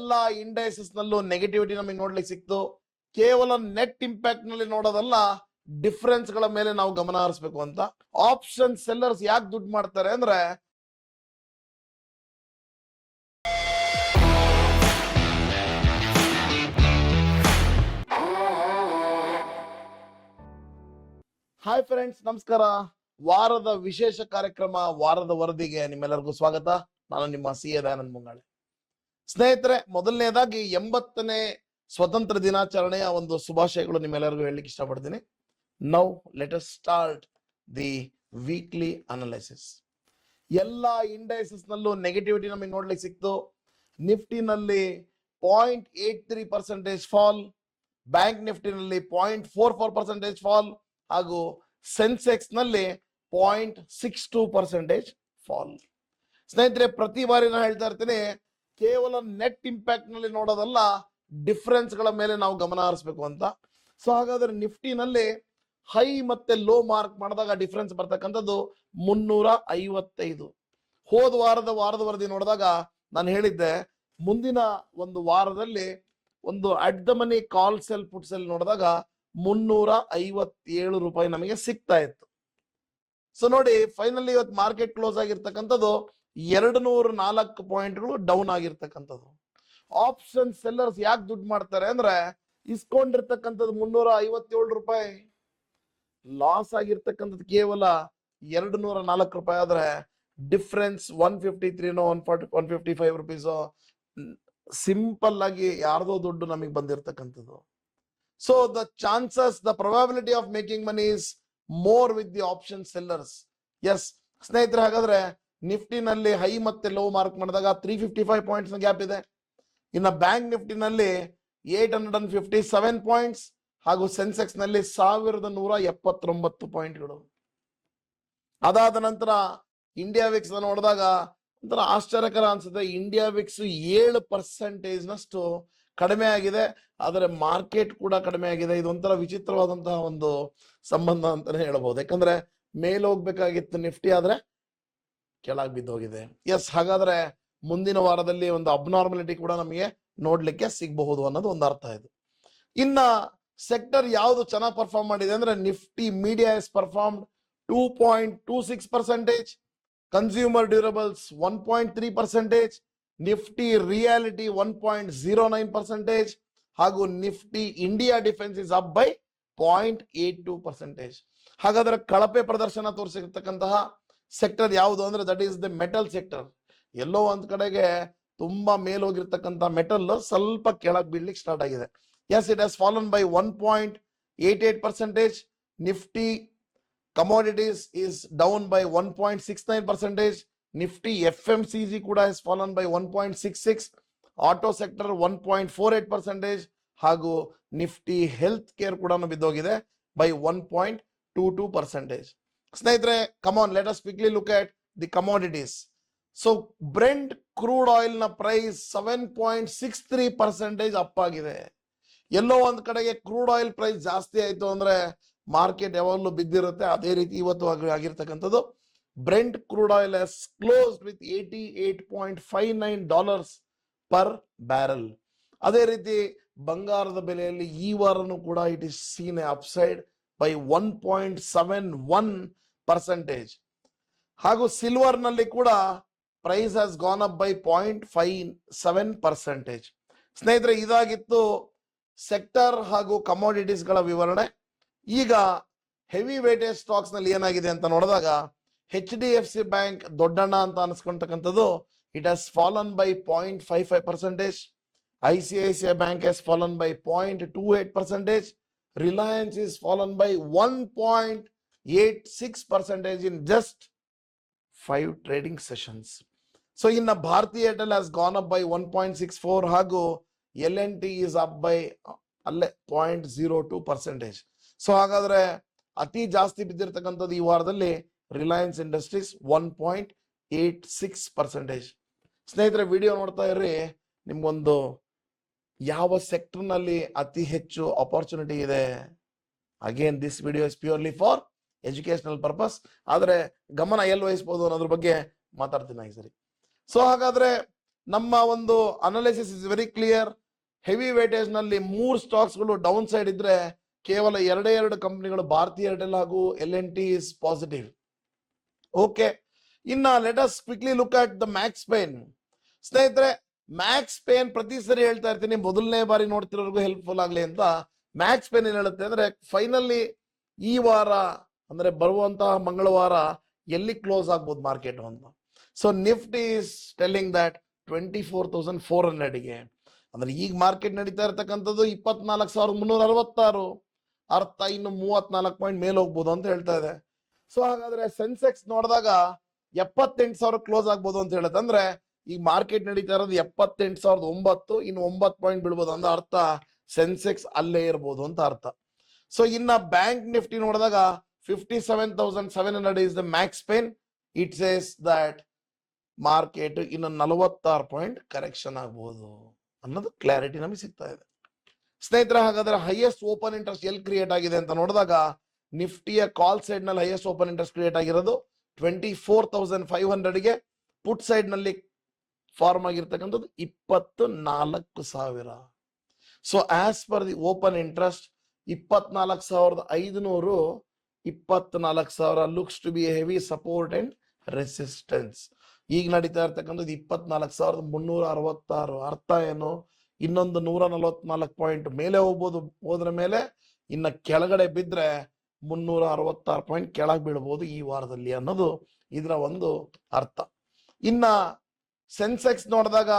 ಎಲ್ಲಾ ಇಂಡೈಸಸ್ ನಲ್ಲೂ ನೆಗೆಟಿವಿಟಿ ನಮಗೆ ನೋಡ್ಲಿಕ್ಕೆ ಸಿಕ್ತು. ಕೇವಲ ನೆಟ್ ಇಂಪ್ಯಾಕ್ಟ್ ನಲ್ಲಿ ನೋಡೋದಲ್ಲ, ಡಿಫರೆನ್ಸ್ ಗಳ ಮೇಲೆ ನಾವು ಗಮನ ಹರಿಸಬೇಕು ಅಂತ. ಆಪ್ಷನ್ ಸೆಲ್ಲರ್ಸ್ ಯಾಕೆ ದುಡ್ಡು ಮಾಡ್ತಾರೆ ಅಂದ್ರೆ, ಹಾಯ್ ಫ್ರೆಂಡ್ಸ್, ನಮಸ್ಕಾರ. ವಾರದ ವಿಶೇಷ ಕಾರ್ಯಕ್ರಮ ವಾರದ ವರದಿಗೆ ನಿಮ್ಮೆಲ್ಲರಿಗೂ ಸ್ವಾಗತ. ನಾನು ನಿಮ್ಮ CA ದಯಾನಂದ್ ಮುಂಗಾಳೆ. ಸ್ನೇಹಿತರೆ, ಮೊದಲನೇದಾಗಿ 80ನೇ ಸ್ವತಂತ್ರ ದಿನಾಚರಣೆಯ ಒಂದು ಶುಭಾಶಯಗಳು ನಿಮ್ಮೆಲ್ಲರಿಗೂ ಹೇಳಲಿಕ್ಕೆ ಇಷ್ಟಪಡ್ತೀನಿ. Now let us start the weekly analysis. ಎಲ್ಲಾ ಇಂಡೈಸಸ್ ನಲ್ಲೂ ನೆಗೆಟಿವಿಟಿ ನಮಗೆ ನೋಡ್ಲಿಕ್ಕೆ ಸಿಕ್ತು. ನಿಫ್ಟಿನಲ್ಲಿ 0.83% ಫಾಲ್, ಬ್ಯಾಂಕ್ ನಿಫ್ಟಿನಲ್ಲಿ 0.44% ಫಾಲ್ ಹಾಗೂ ಸೆನ್ಸೆಕ್ಸ್ ನಲ್ಲಿ 0.62% ಫಾಲ್. ಸ್ನೇಹಿತರೆ, ಪ್ರತಿ ಬಾರಿ ನಾನು ಹೇಳ್ತಾ ಇರ್ತೀನಿ, ಕೇವಲ ನೆಟ್ ಇಂಪ್ಯಾಕ್ಟ್ ನಲ್ಲಿ ನೋಡೋದಲ್ಲ, ಡಿಫರೆನ್ಸ್ ಗಳ ಮೇಲೆ ನಾವು ಗಮನ ಹರಿಸಬೇಕು ಅಂತ. ಸೊ ಹಾಗಾದ್ರೆ ನಿಫ್ಟಿನಲ್ಲಿ ಹೈ ಮತ್ತೆ ಲೋ ಮಾರ್ಕ್ ಮಾಡಿದಾಗ ಡಿಫರೆನ್ಸ್ ಬರ್ತಕ್ಕಂಥದ್ದು 355. ಹೋದ ವಾರದ ವರದಿ ನೋಡಿದಾಗ ನಾನು ಹೇಳಿದ್ದೆ, ಮುಂದಿನ ಒಂದು ವಾರದಲ್ಲಿ ಒಂದು at the money call cell put cell ನೋಡಿದಾಗ 357 ರೂಪಾಯಿ ನಮಗೆ ಸಿಗ್ತಾ ಇತ್ತು. ಸೊ ನೋಡಿ, ಫೈನಲಿ ಇವತ್ತು ಮಾರ್ಕೆಟ್ ಕ್ಲೋಸ್ ಆಗಿರ್ತಕ್ಕಂಥದ್ದು 204 ಪಾಯಿಂಟ್ಗಳು ಡೌನ್ ಆಗಿರ್ತಕ್ಕಂಥದ್ದು. ಆಪ್ಷನ್ ಸೆಲ್ಲರ್ಸ್ ಯಾಕೆ ದುಡ್ಡು ಮಾಡ್ತಾರೆ ಅಂದ್ರೆ, ಇಸ್ಕೊಂಡಿರ್ತಕ್ಕಂಥದ್ದು 357 ರೂಪಾಯಿ, ಲಾಸ್ ಆಗಿರ್ತಕ್ಕಂಥದ್ದು ಕೇವಲ 204 ರೂಪಾಯಿ. ಆದ್ರೆ ಡಿಫ್ರೆನ್ಸ್ 153 155 ರುಪೀಸ್ ಸಿಂಪಲ್ ಆಗಿ ಯಾರ್ದೋ ದುಡ್ಡು ನಮಗೆ ಬಂದಿರ್ತಕ್ಕಂಥದ್ದು. So the chances, the probability of making money is more with the option sellers. Yes ಸ್ನೇಹಿತರೆ, ಹಾಗಾದ್ರೆ ನಿಫ್ಟಿನಲ್ಲಿ ಹೈ ಮತ್ತೆ ಲೋ ಮಾರ್ಕ್ ಮಾಡಿದಾಗ 355 ಪಾಯಿಂಟ್ಸ್ ಗ್ಯಾಪ್ ಇದೆ. ಇನ್ನು ಬ್ಯಾಂಕ್ ನಿಫ್ಟಿನಲ್ಲಿ 857 ಪಾಯಿಂಟ್ಸ್ ಹಾಗೂ ಸೆನ್ಸೆಕ್ಸ್ ನಲ್ಲಿ 1179 ಪಾಯಿಂಟ್ಗಳು. ಅದಾದ ನಂತರ ಇಂಡಿಯಾ ವಿಕ್ಸ್ ನೋಡಿದಾಗ ಒಂಥರ ಆಶ್ಚರ್ಯಕರ ಅನ್ಸುತ್ತೆ. ಇಂಡಿಯಾ ವಿಕ್ಸ್ 7% ನಷ್ಟು ಕಡಿಮೆ ಆಗಿದೆ, ಆದರೆ ಮಾರ್ಕೆಟ್ ಕೂಡ ಕಡಿಮೆ ಆಗಿದೆ. ಇದೊಂಥರ ವಿಚಿತ್ರವಾದಂತಹ ಒಂದು ಸಂಬಂಧ ಅಂತಾನೆ ಹೇಳ್ಬಹುದು. ಯಾಕಂದ್ರೆ ಮೇಲೆ ಹೋಗ್ಬೇಕಾಗಿತ್ತು ನಿಫ್ಟಿ, ಆದ್ರೆ ಕೆಳಗೆ ಬಿದ್ದೋಗಿದೆ. ಎಸ್, ಹಾಗಾದ್ರೆ ಮುಂದಿನ ವಾರದಲ್ಲಿ ಒಂದು ಅಬ್ನಾರ್ಮಲಿಟಿ ಕೂಡ ನಮಗೆ ನೋಡ್ಲಿಕ್ಕೆ ಸಿಗಬಹುದು ಅನ್ನೋದು ಒಂದು ಅರ್ಥ ಇದೆ. ಇನ್ನ ಸೆಕ್ಟರ್ ಯಾವುದು ಚೆನ್ನಾಗಿ ಪರ್ಫಾರ್ಮ್ ಮಾಡಿದೆ ಅಂದ್ರೆ, Nifty media is performed 2.26%, consumer durables 1.3%, Nifty realty 1.09% ಹಾಗೂ Nifty India defence is up by 0.82%. ಹಾಗಾದ್ರೆ ಕಳಪೆ ಪ್ರದರ್ಶನ ತೋರಿಸಿರ್ತಕ್ಕಂತಹ ಸೆಕ್ಟರ್ ಯಾವುದು ಅಂದ್ರೆ, that is the metal sector. ಎಲ್ಲೋ ಒಂದ್ ಕಡೆಗೆ ತುಂಬಾ ಮೇಲ್ ಹೋಗಿರ್ತಕ್ಕಂಥ ಮೆಟಲ್ ಸ್ವಲ್ಪ ಕೆಳಗೆ ಬೀಳ್ಲಿಕ್ಕೆ ಸ್ಟಾರ್ಟ್ ಆಗಿದೆ. Yes, it has fallen by 1.88%. Nifty commodities is down by 1.69%. Nifty FMCG ಕೂಡ has fallen by 1.66%. Auto sector 1.48% ಹಾಗೂ ನಿಫ್ಟಿ ಹೆಲ್ತ್ ಕೇರ್ ಕೂಡ ಬಿದ್ದೋಗಿದೆ by 1.22%. ಸ್ನೇಹಿತರೆ, come on, let us quickly look at the commodities. So Brent crude oil ನ price 7.63% up ಆಗಿದೆ. ಎಲ್ಲೋ ಒಂದ್ ಕಡೆಗೆ crude oil price ಜಾಸ್ತಿ ಆಯ್ತು ಅಂದ್ರೆ ಮಾರ್ಕೆಟ್ ಯಾವಾಗಲೂ ಬಿದ್ದಿರುತ್ತೆ. ಅದೇ ರೀತಿ ಇವತ್ತು ಆಗಿರ್ತಕ್ಕಂಥದ್ದು. Brent crude oil has closed with $88.59 per barrel. ಅದೇ ರೀತಿ ಬಂಗಾರದ ಬೆಲೆಯಲ್ಲಿ ಈ ವಾರನೂ ಕೂಡ it is seen a upside by 1.71%. ಹಾಗೂ ಸಿಲ್ವರ್ ನಲ್ಲಿ ಕೂಡ price has gone up by 0.57%. ಸ್ನೇಹಿತರೆ, ಇದಾಗಿತ್ತು ಸೆಕ್ಟರ್ ಹಾಗೂ ಕಮೋಡಿಟೀಸ್ ಗಳ ವಿವರಣೆ. ಈಗ ಹೆವಿ ವೇಟೇಜ್ ಸ್ಟಾಕ್ಸ್ ನಲ್ಲಿ ಏನಾಗಿದೆ ಅಂತ ನೋಡಿದಾಗ, HDFC ಬ್ಯಾಂಕ್ ದೊಡ್ಡಣ್ಣ ಅಂತ ಅನ್ಸ್ಕೊಂತಕ್ಕಂಥದ್ದು, it has fallen by 0.55%. ICICI bank has fallen by 0.28%. Reliance is fallen by 1.86% in just 5 trading sessions. So ಇನ್ನ Bharti Airtel has gone up by 1.64 ಹಾಗೂ L&T ಇಸ್ ಅಪ್ ಬೈ ಅಲ್ಲೇ 0.02%. ಸೊ ಹಾಗಾದ್ರೆ ಅತಿ ಜಾಸ್ತಿ ಬಿದ್ದಿರ್ತಕ್ಕಂಥದ್ದು ಈ ವಾರದಲ್ಲಿ ರಿಲಯನ್ಸ್ ಇಂಡಸ್ಟ್ರೀಸ್ 1.86%. ಸ್ನೇಹಿತರೆ, ವಿಡಿಯೋ ನೋಡ್ತಾ ಇರ್ರಿ, ನಿಮ್ಗೊಂದು ಯಾವ ಸೆಕ್ಟರ್ ನಲ್ಲಿ ಅತಿ ಹೆಚ್ಚು ಅಪರ್ಚುನಿಟಿ ಇದೆ. Again this video is purely for educational purpose, ಆದ್ರೆ ಗಮನ ಎಲ್ಲಿ ವಹಿಸಬಹುದು ಅನ್ನೋದ್ರ ಬಗ್ಗೆ ಮಾತಾಡ್ತೀನಿ ಈ ಸರಿ. ಸೊ ಹಾಗಾದ್ರೆ ನಮ್ಮ ಒಂದು analysis is very clear. Heavy weightage ನಲ್ಲಿ 3 ಸ್ಟಾಕ್ಸ್ ಗಳು ಡೌನ್ ಸೈಡ್ ಇದ್ರೆ ಕೇವಲ ಎರಡು ಕಂಪನಿಗಳು ಭಾರತಿ ಏರ್ಟೆಲ್ ಹಾಗೂ L&T ಇಸ್ ಪಾಸಿಟಿವ್. ಓಕೆ, ಇನ್ನ let us quickly look at the Max pain. ಸ್ನೇಹಿತರೆ, ಮ್ಯಾಕ್ಸ್ ಪೇನ್ ಪ್ರತಿ ಸರಿ ಹೇಳ್ತಾ ಇರ್ತೀನಿ, ಮೊದಲನೇ ಬಾರಿ ನೋಡ್ತಿರೋರ್ಗು ಹೆಲ್ಪ್ಫುಲ್ ಆಗ್ಲಿ ಅಂತ. ಮ್ಯಾಕ್ಸ್ ಪೇನ್ ಏನ್ ಹೇಳುತ್ತೆ ಅಂದ್ರೆ, ಫೈನಲಿ ಈ ವಾರ ಅಂದ್ರೆ ಬರುವಂತಹ ಮಂಗಳವಾರ ಎಲ್ಲಿ ಕ್ಲೋಸ್ ಆಗ್ಬೋದು ಮಾರ್ಕೆಟ್ ಅಂತ. So Nifty is telling that 24,400ಗೆ, ಅಂದ್ರೆ ಈಗ ಮಾರ್ಕೆಟ್ ನಡೀತಾ ಇರತಕ್ಕಂಥದ್ದು 24,366, ಅರ್ಥ ಇನ್ನು 34 ಪಾಯಿಂಟ್ ಮೇಲೆ ಹೋಗ್ಬೋದು ಅಂತ ಹೇಳ್ತಾ ಇದೆ. ಸೊ ಹಾಗಾದ್ರೆ ಸೆನ್ಸೆಕ್ಸ್ ನೋಡಿದಾಗ 78,000 ಕ್ಲೋಸ್ ಆಗ್ಬೋದು ಅಂತ ಹೇಳುತ್ತೆ. ಅಂದ್ರೆ ಈಗ ಮಾರ್ಕೆಟ್ ನಡೀತಾ ಇರೋದು 78,009, ಇನ್ನು 9 ಪಾಯಿಂಟ್ ಬೀಳ್ಬೋದು ಅಂತ ಅರ್ಥ. ಸೆನ್ಸೆಕ್ಸ್ ಅಲ್ಲೇ ಇರ್ಬೋದು ಅಂತ ಅರ್ಥ. ಸೊ ಇನ್ನ ಬ್ಯಾಂಕ್ ನಿಫ್ಟಿ ನೋಡಿದಾಗ 57,700 is the Max pain. It says that market ಇನ್ನು 46 ಪಾಯಿಂಟ್ ಕರೆಕ್ಷನ್ ಆಗ್ಬೋದು ಅನ್ನೋದು ಕ್ಲಾರಿಟಿ ನಮಗೆ ಸಿಗ್ತಾ ಇದೆ. ಸ್ನೇಹಿತರೆ, ಹಾಗಾದ್ರೆ ಹೈಯೆಸ್ಟ್ ಓಪನ್ ಇಂಟ್ರೆಸ್ಟ್ ಎಲ್ಲಿ ಕ್ರಿಯೇಟ್ ಆಗಿದೆ ಅಂತ ನೋಡಿದಾಗ ನಿಫ್ಟಿಯ ಕಾಲ್ ಸೈಡ್ ನಲ್ಲಿ ಹೈಯೆಸ್ಟ್ ಓಪನ್ ಇಂಟ್ರೆಸ್ಟ್ ಕ್ರಿಯೇಟ್ ಆಗಿರೋದು 24,500ಗೆ. ಪುಟ್ ಸೈಡ್ ನಲ್ಲಿ ಫಾರ್ಮ್ ಆಗಿರ್ತಕ್ಕಂಥದ್ದು 24,000. So as per the open interest 24,500, 24,000 looks to be heavy support and resistance. ಈಗ ನಡೀತಾ ಇರ್ತಕ್ಕಂಥದ್ದು 24,366. ಅರ್ಥ ಏನು? ಇನ್ನೊಂದು 144 ಪಾಯಿಂಟ್ ಮೇಲೆ ಹೋಗ್ಬೋದು. ಹೋದ್ರ ಮೇಲೆ ಇನ್ನ ಕೆಳಗಡೆ ಬಿದ್ರೆ 366 ಪಾಯಿಂಟ್ ಕೆಳಗೆ ಬೀಳ್ಬೋದು ಈ ವಾರದಲ್ಲಿ ಅನ್ನೋದು ಇದರ ಒಂದು ಅರ್ಥ. ಇನ್ನ ಸೆನ್ಸೆಕ್ಸ್ ನೋಡಿದಾಗ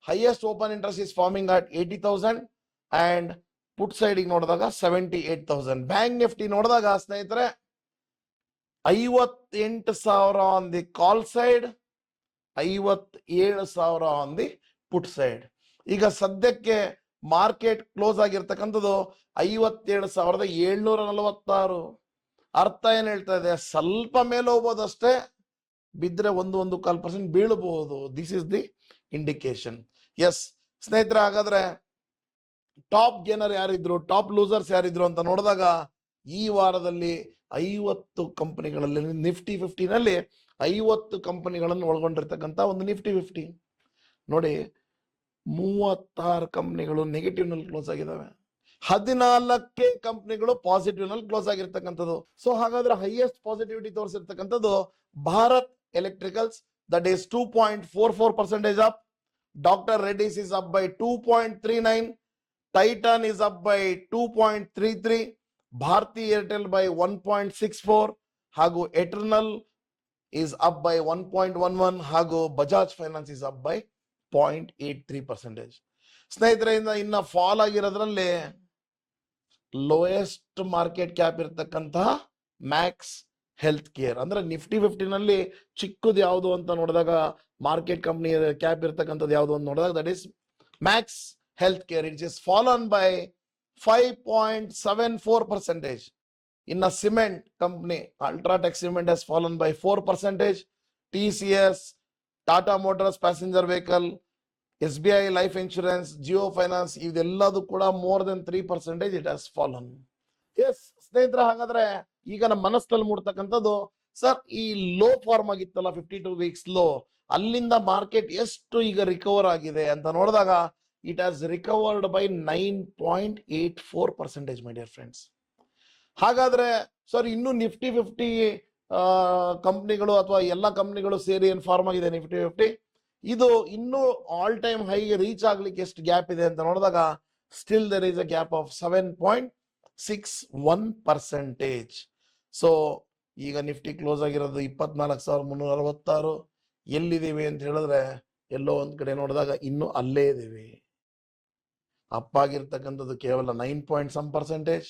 highest open interest is farming at 80,000 and put side ನೋಡಿದಾಗ 78,000. ಬ್ಯಾಂಕ್ ನಿಫ್ಟಿ ನೋಡಿದಾಗ ಸ್ನೇಹಿತರೆ 58,000 on the call side, 57,000 on the put side. ಈಗ ಸದ್ಯಕ್ಕೆ ಮಾರ್ಕೆಟ್ ಕ್ಲೋಸ್ ಆಗಿರ್ತಕ್ಕಂಥದ್ದು 57,746. ಅರ್ಥ ಏನ್ ಹೇಳ್ತಾ ಇದೆ? ಸ್ವಲ್ಪ ಮೇಲೆ ಹೋಗ್ಬೋದು ಅಷ್ಟೇ, ಬಿದ್ರೆ 1.25% ಬೀಳಬಹುದು. This is the indication. Yes ಸ್ನೇಹಿತರೆ, ಹಾಗಾದ್ರೆ ಟಾಪ್ ಗೇನರ್ ಯಾರಿದ್ರು, ಟಾಪ್ ಲೂಸರ್ಸ್ ಯಾರಿದ್ರು ಅಂತ ನೋಡಿದಾಗ ಈ ವಾರದಲ್ಲಿ 50 ಕಂಪನಿಗಳಲ್ಲಿ ನಿಫ್ಟಿ 50 ನಲ್ಲಿ 50 ಕಂಪನಿಗಳನ್ನು ಒಳಗೊಂಡಿರ್ತಕ್ಕಂಥ ಒಂದು ನಿಫ್ಟಿ 50 ನೋಡಿ, 36 ಕಂಪನಿಗಳು ನೆಗೆಟಿವ್ ನಲ್ಲಿ ಕ್ಲೋಸ್ ಆಗಿದ್ದಾವೆ, 14 ಕಂಪನಿಗಳು ಪಾಸಿಟಿವ್ ನಲ್ಲಿ ಕ್ಲೋಸ್ ಆಗಿರ್ತಕ್ಕಂಥದ್ದು. ಸೊ ಹಾಗಾದ್ರೆ ಹೈಯೆಸ್ಟ್ ಪಾಸಿಟಿವಿಟಿ ತೋರಿಸಿರ್ತಕ್ಕಂಥದ್ದು Bharat electricals, that is 2.44% up. Doctor Reddy's is up by 2.39, Titan is up by 2.33, Bharti Airtel by 1.64 ಹಾಗೂ ಎಟರ್ನಲ್ is up by 1.11 ಹಾಗೂ Bajaj finance is up by 0.83%. ಸ್ನೇಹಿತರೆ, ಇನ್ನ ಫಾಲ್ ಆಗಿರೋದ್ರಲ್ಲಿ ಲೋಯೆಸ್ಟ್ ಮಾರ್ಕೆಟ್ ಕ್ಯಾಪ್ ಇರತಕ್ಕಂತಹ ಮ್ಯಾಕ್ಸ್ ಹೆಲ್ತ್ ಕೇರ್, ಅಂದ್ರೆ ನಿಫ್ಟಿ 50 ನಲ್ಲಿ ಚಿಕ್ಕದು ಯಾವುದು ಅಂತ ನೋಡಿದಾಗ, ಮಾರ್ಕೆಟ್ ಕಂಪನಿ ಕ್ಯಾಪ್ ಇರತಕ್ಕಂಥದ್ದು ಯಾವುದು ಅಂತ ನೋಡಿದಾಗ that is Max Health Care. It is fallen by 5.74%. ಇನ್ನ cement company UltraTech cement has fallen by 4%. TCS, Tata Motors passenger vehicle, SBI life insurance, Jio finance ಇದೆಲ್ಲದು ಕೂಡ more than 3% it has fallen. Yes ಸ್ನೇಹಿತರೆ, ಹಾಗಾದ್ರೆ ಈಗ ನಮ್ಮ ಮನಸ್ಸಲ್ಲಿ ಮೂಡ್ತಕ್ಕಂಥದ್ದು, ಸರ್ ಈ ಲೋ ಫಾರ್ಮ್ ಆಗಿತ್ತಲ್ಲ 52 ವೀಕ್ಸ್ ಲೋ, ಅಲ್ಲಿಂದ ಮಾರ್ಕೆಟ್ ಎಷ್ಟು ಈಗ ರಿಕವರ್ ಆಗಿದೆ ಅಂತ ನೋಡಿದಾಗ it has recovered by 9.84%, my dear friends. ಹಾಗಾದ್ರೆ ಸರ್ ಇನ್ನು ನಿಫ್ಟಿ 50 ಕಂಪ್ನಿಗಳು ಅಥವಾ ಎಲ್ಲ ಕಂಪ್ನಿಗಳು ಸೇರಿ ಏನ್ ಫಾರ್ಮ್ ಆಗಿದೆ ನಿಫ್ಟಿ 50, ಇದು ಇನ್ನು ಆಲ್ ಟೈಮ್ ಹೈ ರೀಚ್ ಆಗ್ಲಿಕ್ಕೆ ಎಷ್ಟು ಗ್ಯಾಪ್ ಇದೆ ಅಂತ ನೋಡಿದಾಗ still there is a gap of 7.61%. So ಈಗ ನಿಫ್ಟಿ ಕ್ಲೋಸ್ ಆಗಿರೋದು 24,366. ಎಲ್ಲಿದ್ದೀವಿ ಅಂತ ಹೇಳಿದ್ರೆ ಎಲ್ಲೋ ಒಂದ್ ಕಡೆ ನೋಡಿದಾಗ ಇನ್ನು ಅಲ್ಲೇ ಇದೀವಿ. ಅಪ್ ಆಗಿರ್ತಕ್ಕಂಥದ್ದು ಕೇವಲ 9.some%,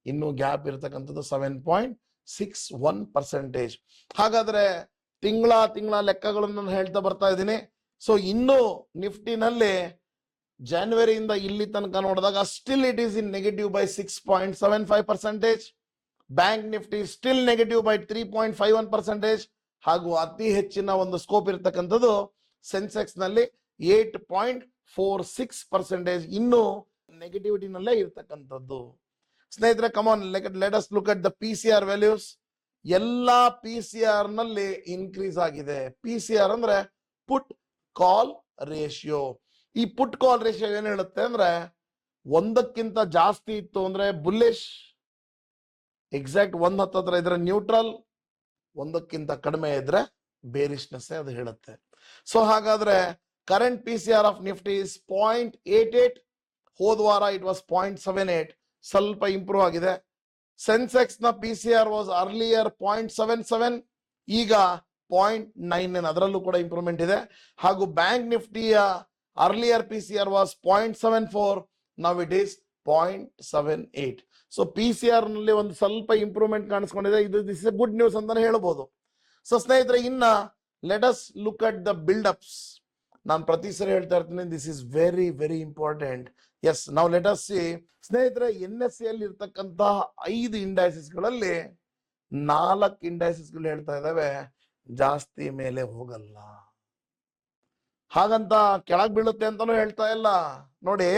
ಇನ್ನು ಗ್ಯಾಪ್ ಇರ್ತಕ್ಕಂಥದ್ದು 7.61%. ಹಾಗಾದ್ರೆ ತಿಂಗಳ ಲೆಕ್ಕಗಳನ್ನು ಹೇಳ್ತಾ ಬರ್ತಾ ಇದ್ದೀನಿ. ಸೊ ಇನ್ನು ನಿಫ್ಟಿನಲ್ಲಿ ಜನವರಿಯಿಂದ ಇಲ್ಲಿ ತನಕ ನೋಡಿದಾಗ still it is in negative by 6.75%. Bank Nifty still negative by 3.51%. ಹಾಗೂ ಅತಿ ಹೆಚ್ಚಿನ ಒಂದು ಸ್ಕೋಪ್ ಇರ್ತಕ್ಕಂಥದ್ದು ಸೆನ್ಸೆಕ್ಸ್ ನಲ್ಲಿ 8.46% ಇನ್ನು ನೆಗೆಟಿವಿಟಿನಲ್ಲೇ ಇರ್ತಕ್ಕಂಥದ್ದು. ಸ್ನೇಹಿತರೆ, come on let us look at the PCR values. ಎಲ್ಲಾ PCR ನಲ್ಲಿ ಇನ್ಕ್ರೀಸ್ ಆಗಿದೆ. PCR ಅಂದ್ರೆ ಪುಟ್ ಕಾಲ್ ರೇಷಿಯೋ. ಈ ಪುಟ್ ಕಾಲ್ ರೇಷಿಯೋ ಏನ್ ಹೇಳುತ್ತೆ ಅಂದ್ರೆ, ಒಂದಕ್ಕಿಂತ ಜಾಸ್ತಿ ಇತ್ತು ಅಂದ್ರೆ ಬುಲ್ಲಿಶ್, ಎಕ್ಸಾಕ್ಟ್ ಒಂದ್ ಹತ್ತತ್ರ ಇದ್ರೆ ನ್ಯೂಟ್ರಲ್, ಒಂದಕ್ಕಿಂತ ಕಡಿಮೆ ಇದ್ರೆ ಬೇರಿಶ್ನೆಸ್ ಅದು ಹೇಳುತ್ತೆ. ಸೊ ಹಾಗಾದ್ರೆ current PCR of Nifty is 0.88. ಹೋದ ವಾರ ಇಟ್ ವಾಸ್ 0.78, ಸ್ವಲ್ಪ ಇಂಪ್ರೂವ್ ಆಗಿದೆ. ಸೆನ್ಸೆಕ್ಸ್ ನ PCR ವಾಸ್ ಅರ್ಲಿಯರ್ 0.77, ಈಗ 0.99, ಅದರಲ್ಲೂ ಕೂಡ ಇಂಪ್ರೂವ್ಮೆಂಟ್ ಇದೆ. ಹಾಗೂ ಬ್ಯಾಂಕ್ ನಿಫ್ಟಿಯ earlier PCR was 0.74, now it is 0.78. So PCR ನಲ್ಲಿ ಒಂದು ಸ್ವಲ್ಪ ಇಂಪ್ರೂವ್ಮೆಂಟ್ ಕಾಣಿಸ್ಕೊಂಡಿದೆ. ಇದು ದಿಸ್ ಇಸ್ ಗುಡ್ ನ್ಯೂಸ್ ಅಂತಾನೆ ಹೇಳ್ಬೋದು. ಸೊ ಸ್ನೇಹಿತರೆ, ಇನ್ನ let us look at the buildups. ನಾನು ಪ್ರತಿ ಸರಿ ಹೇಳ್ತಾ ಇರ್ತೀನಿ, this is very very important. Yes, ನಾವು ಲೆಟ್ ಅಸ್ ಸಿ. ಸ್ನೇಹಿತರೆ, NSE ಅಲ್ಲಿ ಇರ್ತಕ್ಕಂತಹ 5 ಇಂಡೈಸಸ್ಗಳಲ್ಲಿ 4 ಇಂಡೈಸಸ್ಗಳು ಹೇಳ್ತಾ ಇದಾವೆ ಜಾಸ್ತಿ ಮೇಲೆ ಹೋಗಲ್ಲ, ಹಾಗಂತ ಕೆಳಗ್ ಬೀಳುತ್ತೆ ಅಂತಾನು ಹೇಳ್ತಾ ಇಲ್ಲ. ನೋಡಿ,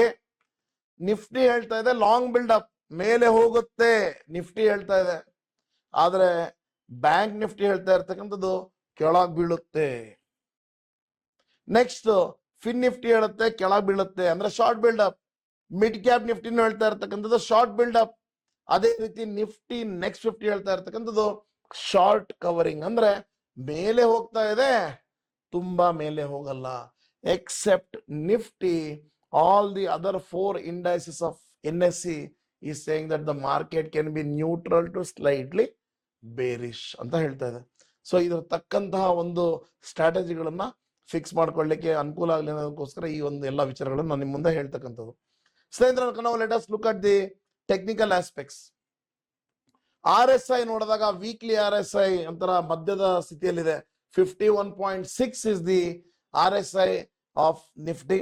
ನಿಫ್ಟಿ ಹೇಳ್ತಾ ಇದೆ ಲಾಂಗ್ ಬಿಲ್ಡಪ್, ಮೇಲೆ ಹೋಗುತ್ತೆ ನಿಫ್ಟಿ ಹೇಳ್ತಾ ಇದೆ. ಆದ್ರೆ ಬ್ಯಾಂಕ್ ನಿಫ್ಟಿ ಹೇಳ್ತಾ ಇರ್ತಕ್ಕಂಥದ್ದು ಕೆಳಗ್ ಬೀಳುತ್ತೆ. ನೆಕ್ಸ್ಟ್ ಫಿನ್ ನಿಫ್ಟಿ ಹೇಳುತ್ತೆ ಕೆಳಗ್ ಬೀಳುತ್ತೆ, ಅಂದ್ರೆ ಶಾರ್ಟ್ ಬಿಲ್ಡಪ್. ಮಿಡ್ ಕ್ಯಾಪ್ ನಿಫ್ಟಿನೂ ಹೇಳ್ತಾ ಇರ್ತಕ್ಕಂಥದ್ದು ಶಾರ್ಟ್ ಬಿಲ್ಡಪ್. ಅದೇ ರೀತಿ ನಿಫ್ಟಿ ನೆಕ್ಸ್ಟ್ 50 ಹೇಳ್ತಾ ಇರ್ತಕ್ಕಂಥದ್ದು ಶಾರ್ಟ್ ಕವರಿಂಗ್, ಅಂದ್ರೆ ಮೇಲೆ ಹೋಗ್ತಾ ಇದೆ, ತುಂಬಾ ಮೇಲೆ ಹೋಗಲ್ಲ. Except Nifty, all the other 4 indices of NSE is saying that the market can be neutral to slightly bearish ಅಂತ ಹೇಳ್ತಾ ಇದೆ. ಸೊ ಇದ್ರ ತಕ್ಕಂತಹ ಒಂದು ಸ್ಟ್ರಾಟಜಿಗಳನ್ನ ಫಿಕ್ಸ್ ಮಾಡ್ಕೊಳ್ಳಿಕ್ಕೆ ಅನುಕೂಲ ಆಗಲಿ ಅನ್ನೋದಕ್ಕೋಸ್ಕರ ಈ ಒಂದು ಎಲ್ಲ ವಿಚಾರಗಳನ್ನು ನಾನು ನಿಮ್ಮ ಮುಂದೆ ಹೇಳ್ತಕ್ಕಂಥದ್ದು. ಸ್ನೇಹಿತರೆ, ನಾವು let us look at the technical aspects. RSI ನೋಡಿದಾಗ ವೀಕ್ಲಿ RSI ಒಂಥರ ಮಧ್ಯದ ಸ್ಥಿತಿಯಲ್ಲಿದೆ. 51.6 is the RSI of Nifty.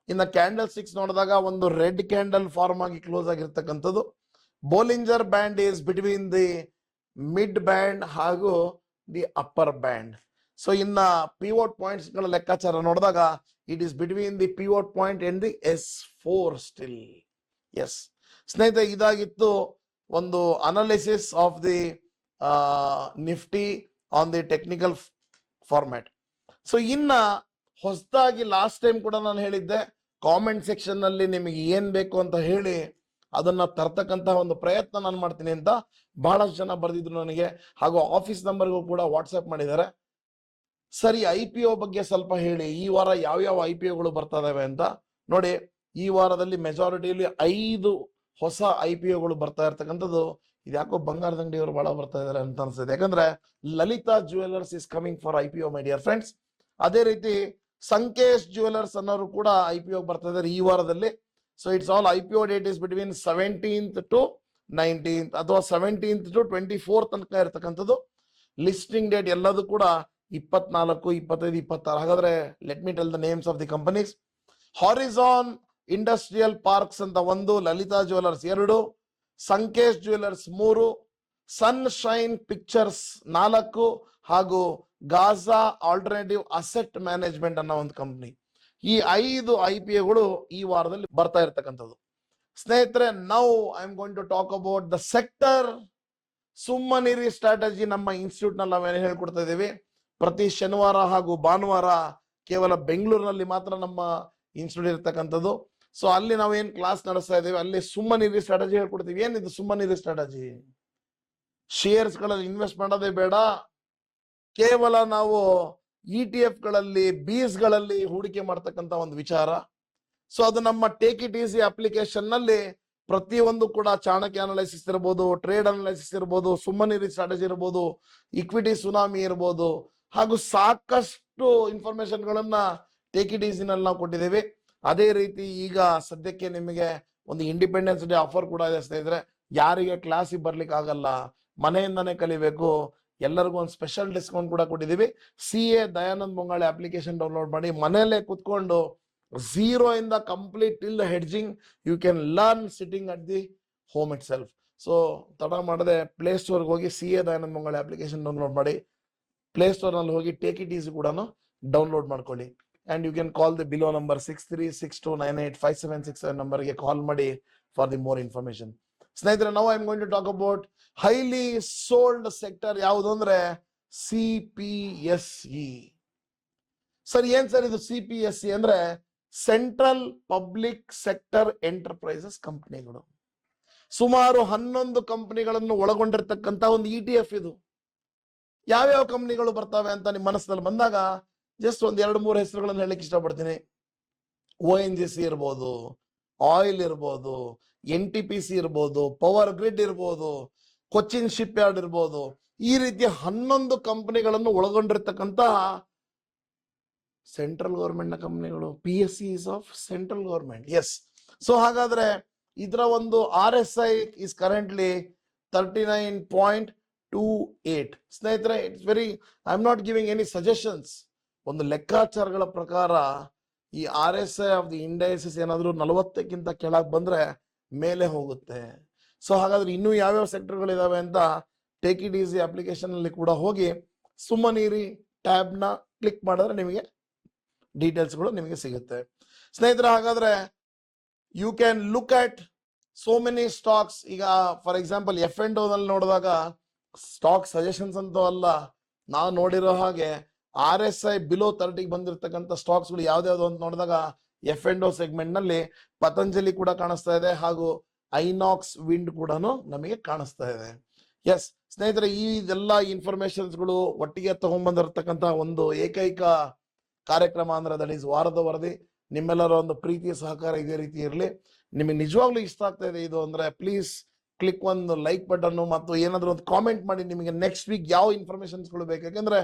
ಇನ್ನು ಕ್ಯಾಂಡಲ್ ಸ್ಟಿಕ್ಸ್ ನೋಡಿದಾಗ ಒಂದು ರೆಡ್ ಕ್ಯಾಂಡಲ್ ಫಾರ್ಮ್ ಆಗಿ ಕ್ಲೋಸ್ ಆಗಿರ್ತಕ್ಕಂಥದ್ದು. Bollinger band is between the mid band ಹಾಗೂ ದಿ ಅಪ್ಪರ್ ಬ್ಯಾಂಡ್. ಸೊ ಇನ್ನ ಪಿವೋಟ್ ಪಾಯಿಂಟ್ಸ್ ಗಳ ಲೆಕ್ಕಾಚಾರ ನೋಡಿದಾಗ it is between the pivot point and the S4 still. Yes ಸ್ನೇಹಿತರೆ, ಇದಾಗಿತ್ತು ಒಂದು analysis of the Nifty on the technical format. So ಇನ್ನ ಹೊಸದಾಗಿ ಲಾಸ್ಟ್ ಟೈಮ್ ಕೂಡ ನಾನು ಹೇಳಿದ್ದೆ, ಕಾಮೆಂಟ್ ಸೆಕ್ಷನ್ ನಲ್ಲಿ ನಿಮಗೆ ಏನ್ ಬೇಕು ಅಂತ ಹೇಳಿ ಅದನ್ನ ತರ್ತಕ್ಕಂತಹ ಒಂದು ಪ್ರಯತ್ನ ನಾನು ಮಾಡ್ತೀನಿ ಅಂತ ಬಹಳಷ್ಟು ಜನ ಬರೆದಿದ್ರು ನನಗೆ, ಹಾಗೂ ಆಫೀಸ್ ನಂಬರ್ಗೂ ಕೂಡ ವಾಟ್ಸ್ಆಪ್ ಮಾಡಿದ್ದಾರೆ. ಸರಿ, IPO ಬಗ್ಗೆ ಸ್ವಲ್ಪ ಹೇಳಿ, ಈ ವಾರ ಯಾವ IPOಗಳು ಬರ್ತಾ ಇದಾವೆ ಅಂತ. ನೋಡಿ, ಈ ವಾರದಲ್ಲಿ ಮೆಜಾರಿಟಿಯಲ್ಲಿ 5 ಹೊಸ IPOಗಳು ಬರ್ತಾ ಇರ್ತಕ್ಕಂಥದ್ದು. ಇದ್ಯಾಕೋ ಬಂಗಾರದ ಅಂಗಡಿಯವರು ಬಹಳ ಬರ್ತಾ ಇದಾರೆ ಅಂತ ಅನ್ಸುತ್ತೆ, ಯಾಕಂದ್ರೆ Lalitha jewellers is coming for IPO, my dear friends. ಅದೇ ರೀತಿ ಸಂಕೇಶ್ ಜ್ಯುವೆಲರ್ಸ್ ಅನ್ನೋರು ಕೂಡ IPO ಬರ್ತಾ ಇದ್ದಾರೆ ಈ ವಾರದಲ್ಲಿ. So it's all IPO date is between 17th to 19th ಅಥವಾ 17th to 24th ತನಕ ಇರ್ತಕ್ಕಂಥದ್ದು. ಲಿಸ್ಟಿಂಗ್ ಡೇಟ್ ಎಲ್ಲದೂ ಕೂಡ 24, 25, 26. ಹಾಗಾದ್ರೆ let me tell the names of the companies. Horizon industrial parks ಅಂತ 1, Lalitha jewellers 2, ಸಂಕೇಶ್ jewellers 3, sunshine pictures 4 ಹಾಗೂ ಗಾಜಾ ಆಲ್ಟರ್ನೇಟಿವ್ ಅಸೆಟ್ ಮ್ಯಾನೇಜ್ಮೆಂಟ್ ಅನ್ನೋ ಒಂದು ಕಂಪನಿ. ಈ 5 IPOಗಳು ಈ ವಾರದಲ್ಲಿ ಬರ್ತಾ ಇರ್ತಕ್ಕಂಥದ್ದು. ಸ್ನೇಹಿತರೆ, now I am going to talk about the sector. ಸುಮ್ಮನಿರಿ ಸ್ಟ್ರಾಟಜಿ ನಮ್ಮ ಇನ್ಸ್ಟಿಟ್ಯೂಟ್ ನಲ್ಲಿ ನಾವೇನು ಹೇಳ್ಕೊಡ್ತಾ ಇದ್ದೀವಿ. ಪ್ರತಿ ಶನಿವಾರ ಹಾಗೂ ಭಾನುವಾರ ಕೇವಲ ಬೆಂಗಳೂರಿನಲ್ಲಿ ಮಾತ್ರ ನಮ್ಮ ಇನ್ಸ್ಟಿಟ್ಯೂಟ್ ಇರ್ತಕ್ಕಂಥದ್ದು. ಸೊ ಅಲ್ಲಿ ನಾವೇನ್ ಕ್ಲಾಸ್ ನಡೆಸ್ತಾ ಇದ್ದೀವಿ, ಅಲ್ಲಿ ಸುಮ್ಮನಿರಿ ಸ್ಟ್ರಾಟಜಿ ಹೇಳ್ಕೊಡ್ತೀವಿ. ಏನಿದು ಸುಮ್ಮನಿರಿ ಸ್ಟ್ರಾಟಜಿ? ಶೇರ್ಸ್ ಗಳಲ್ಲಿ ಇನ್ವೆಸ್ಟ್ ಮಾಡೋದೇ ಬೇಡ, ಕೇವಲ ನಾವು ETF ಗಳಲ್ಲಿ, ಬೀಸ್ ಗಳಲ್ಲಿ ಹೂಡಿಕೆ ಮಾಡ್ತಕ್ಕಂಥ ಒಂದು ವಿಚಾರ. ಸೊ ಅದು ನಮ್ಮ ಟೇಕ್ ಇಟ್ ಈಸಿ ಅಪ್ಲಿಕೇಶನ್ ನಲ್ಲಿ ಪ್ರತಿಯೊಂದು ಕೂಡ ಚಾಣಕ್ಯ ಅನಾಲಿಸಿಸ್ ಇರ್ಬೋದು, ಟ್ರೇಡ್ ಅನಾಲಿಸಿಸ್ ಇರ್ಬೋದು, ಸುಮ್ಮನಿರಿ ಸ್ಟ್ರಾಟಜಿ ಇರ್ಬೋದು, ಇಕ್ವಿಟಿ ಸುನಾಮಿ ಇರ್ಬೋದು, ಹಾಗೂ ಸಾಕಷ್ಟು ಇನ್ಫಾರ್ಮೇಶನ್ ಗಳನ್ನ ಟೇಕ್ ಇಟ್ ಈಸಿ ನಲ್ಲಿ ನಾವು ಕೊಟ್ಟಿದ್ದೀವಿ. ಅದೇ ರೀತಿ ಈಗ ಸದ್ಯಕ್ಕೆ ನಿಮಗೆ ಒಂದು ಇಂಡಿಪೆಂಡೆನ್ಸ್ ಡೇ ಆಫರ್ ಕೂಡ ಇದೆ ಸ್ನೇಹಿತರೆ. ಯಾರಿಗೆ ಕ್ಲಾಸಿಗೆ ಬರ್ಲಿಕ್ಕೆ ಆಗಲ್ಲ, ಮನೆಯಿಂದಾನೇ ಕಲಿಬೇಕು, ಎಲ್ಲರಿಗೂ ಒಂದು ಸ್ಪೆಷಲ್ ಡಿಸ್ಕೌಂಟ್ ಕೂಡ ಕೊಟ್ಟಿದ್ದೀವಿ. CA Dayanand Mongale application download ಮಾಡಿ ಮನೆಯಲ್ಲೇ ಕುತ್ಕೊಂಡು 0 ಇಂದ complete till hedging you can learn sitting at the home itself. So ತಡ ಮಾಡದೆ ಪ್ಲೇ ಸ್ಟೋರ್ಗೆ ಹೋಗಿ CA Dayanand Mongale application download ಮಾಡಿ, ಪ್ಲೇ ಸ್ಟೋರ್ ನಲ್ಲಿ ಹೋಗಿ ಟೇಕ್ ಇಟ್ ಈಸಿ ಕೂಡ ಡೌನ್ಲೋಡ್ ಮಾಡ್ಕೊಳ್ಳಿ. and you can call the below number 6362985767 ನಂಬರ್ಗೆ ಕಾಲ್ ಮಾಡಿ ಫಾರ್ ದಿ ಮೋರ್ ಇನ್ಫಾರ್ಮೇಶನ್. ಸ್ನೇಹಿತರೆ, ನಾವು I am going to talk about highly sold sector ಯಾವುದು ಅಂದ್ರೆ CPSE. ಸರ್ ಏನ್ ಸರ್ ಇದು CPSE ಅಂದ್ರೆ ಸೆಂಟ್ರಲ್ ಪಬ್ಲಿಕ್ ಸೆಕ್ಟರ್ ಎಂಟರ್ಪ್ರೈಸಸ್ ಕಂಪನಿಗಳು. ಸುಮಾರು 11 ಕಂಪನಿಗಳನ್ನು ಒಳಗೊಂಡಿರ್ತಕ್ಕಂತ ಒಂದು ETF ಇದು. ಯಾವ್ಯಾವ ಕಂಪನಿಗಳು ಬರ್ತವೆ ಅಂತ ನಿಮ್ಮ ಮನಸ್ಸಿನಲ್ಲಿ ಬಂದಾಗ ಜಸ್ಟ್ ಒಂದ್ 2-3 ಹೆಸರುಗಳನ್ನು ಹೇಳಲಿಕ್ಕೆ ಇಷ್ಟಪಡ್ತೀನಿ. ONGC ಇರ್ಬೋದು, ಆಯಿಲ್ ಇರ್ಬೋದು, NTPC ಇರ್ಬೋದು, ಪವರ್ ಗ್ರಿಡ್ ಇರ್ಬೋದು, ಕೊಚ್ಚಿನ್ ಶಿಪ್ ಯಾರ್ಡ್ ಇರ್ಬೋದು. ಈ ರೀತಿಯ 11 ಕಂಪನಿಗಳನ್ನು ಒಳಗೊಂಡಿರ್ತಕ್ಕಂತ ಸೆಂಟ್ರಲ್ ಗವರ್ಮೆಂಟ್ ನ ಕಂಪನಿಗಳು. PSE is of central government. Yes. So ಹಾಗಾದ್ರೆ ಇದರ ಒಂದು RSI ಇಸ್ ಕರೆಂಟ್ಲಿ 39.28. ಸ್ನೇಹಿತರೆ, it's very, I am not giving any suggestions. ಒಂದು ಲೆಕ್ಕಾಚಾರಗಳ ಪ್ರಕಾರ ಈ RSI ಆಫ್ ದಿ ಇಂಡೈಸಸ್ ಏನಾದ್ರು 40ಕ್ಕಿಂತ ಕೆಳಗೆ ಬಂದ್ರೆ ಮೇಲೆ ಹೋಗುತ್ತೆ. ಸೊ ಹಾಗಾದ್ರೆ ಇನ್ನೂ ಯಾವ್ಯಾವ ಸೆಕ್ಟರ್ಗಳು ಇದಾವೆ ಅಂತ ಟೇಕ್ ಇಟ್ ಈಸಿ ಅಪ್ಲಿಕೇಶನ್ ಅಲ್ಲಿ ಕೂಡ ಹೋಗಿ ಸುಮ್ಮನೀರಿ ಟ್ಯಾಬ್ ನ ಕ್ಲಿಕ್ ಮಾಡಿದ್ರೆ ನಿಮಗೆ ಡೀಟೇಲ್ಸ್ಗಳು ನಿಮಗೆ ಸಿಗುತ್ತೆ. ಸ್ನೇಹಿತರೆ, ಹಾಗಾದ್ರೆ you can look at so many stocks. ಈಗ ಫಾರ್ ಎಕ್ಸಾಂಪಲ್ F&O ನಲ್ಲಿ ನೋಡಿದಾಗ ಸ್ಟಾಕ್ ಸಜೆಷನ್ಸ್ ಅಂತೂ ಅಲ್ಲ, ನಾವು ನೋಡಿರೋ ಹಾಗೆ RSI ಬಿಲೋ 30 ಬಂದಿರತಕ್ಕಂಥ ಸ್ಟಾಕ್ಸ್ ಗಳು ಯಾವ್ದಾವ್ದು ಅಂತ ನೋಡಿದಾಗ F&O ಸೆಗ್ಮೆಂಟ್ ನಲ್ಲಿ ಪತಂಜಲಿ ಕೂಡ ಕಾಣಿಸ್ತಾ ಇದೆ, ಹಾಗೂ ಐನಾಕ್ಸ್ ವಿಂಡ್ ಕೂಡ ನಮಗೆ ಕಾಣಿಸ್ತಾ ಇದೆ. ಎಸ್ ಸ್ನೇಹಿತರೆ, ಈ ಎಲ್ಲ ಇನ್ಫಾರ್ಮೇಶನ್ಸ್ ಗಳು ಒಟ್ಟಿಗೆ ತಗೊಂಡ್ಬಂದಿರತಕ್ಕಂತ ಒಂದು ಏಕೈಕ ಕಾರ್ಯಕ್ರಮ ಅಂದ್ರೆ ದಟ್ ಈಸ್ ವಾರದ ವರದಿ. ನಿಮ್ಮೆಲ್ಲರ ಒಂದು ಪ್ರೀತಿಯ ಸಹಕಾರ ಇದೇ ರೀತಿ ಇರಲಿ. ನಿಮಗೆ ನಿಜವಾಗ್ಲೂ ಇಷ್ಟ ಆಗ್ತಾ ಇದೆ ಇದು ಅಂದ್ರೆ ಪ್ಲೀಸ್ ಕ್ಲಿಕ್ ಒಂದು ಲೈಕ್ ಬಟನ್ ಮತ್ತು ಏನಾದ್ರು ಒಂದು ಕಾಮೆಂಟ್ ಮಾಡಿ ನಿಮಗೆ ನೆಕ್ಸ್ಟ್ ವೀಕ್ ಯಾವ ಇನ್ಫಾರ್ಮೇಶನ್ಸ್ ಗಳು ಬೇಕು. ಯಾಕಂದ್ರೆ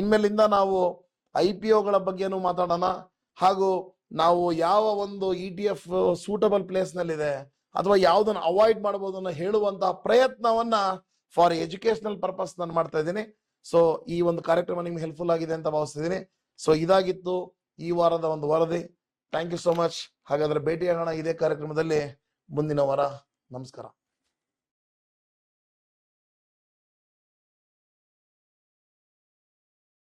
ಇನ್ಮೇಲಿಂದ ನಾವು IPOಗಳ ಬಗ್ಗೆನೂ ಮಾತಾಡೋಣ, ಹಾಗೂ ನಾವು ಯಾವ ಒಂದು ETF ಸೂಟಬಲ್ ಪ್ಲೇಸ್ ನಲ್ಲಿದೆ ಅಥವಾ ಯಾವ್ದನ್ನ ಅವಾಯ್ಡ್ ಮಾಡಬಹುದು ಅನ್ನೋ ಹೇಳುವಂತಹ ಪ್ರಯತ್ನವನ್ನ ಫಾರ್ ಎಜುಕೇಶನಲ್ ಪರ್ಪಸ್ ನಾನು ಮಾಡ್ತಾ ಇದ್ದೀನಿ. ಸೊ ಈ ಒಂದು ಕಾರ್ಯಕ್ರಮ ನಿಮ್ಗೆ ಹೆಲ್ಪ್ಫುಲ್ ಆಗಿದೆ ಅಂತ ಭಾವಿಸ್ತಿದ್ದೀನಿ. ಸೊ ಇದಾಗಿತ್ತು ಈ ವಾರದ ಒಂದು ವರದಿ. Thank you so much. ಹಾಗಾದ್ರೆ ಭೇಟಿಯಾಗೋಣ ಇದೇ ಕಾರ್ಯಕ್ರಮದಲ್ಲಿ ಮುಂದಿನ ವಾರ. ನಮಸ್ಕಾರ.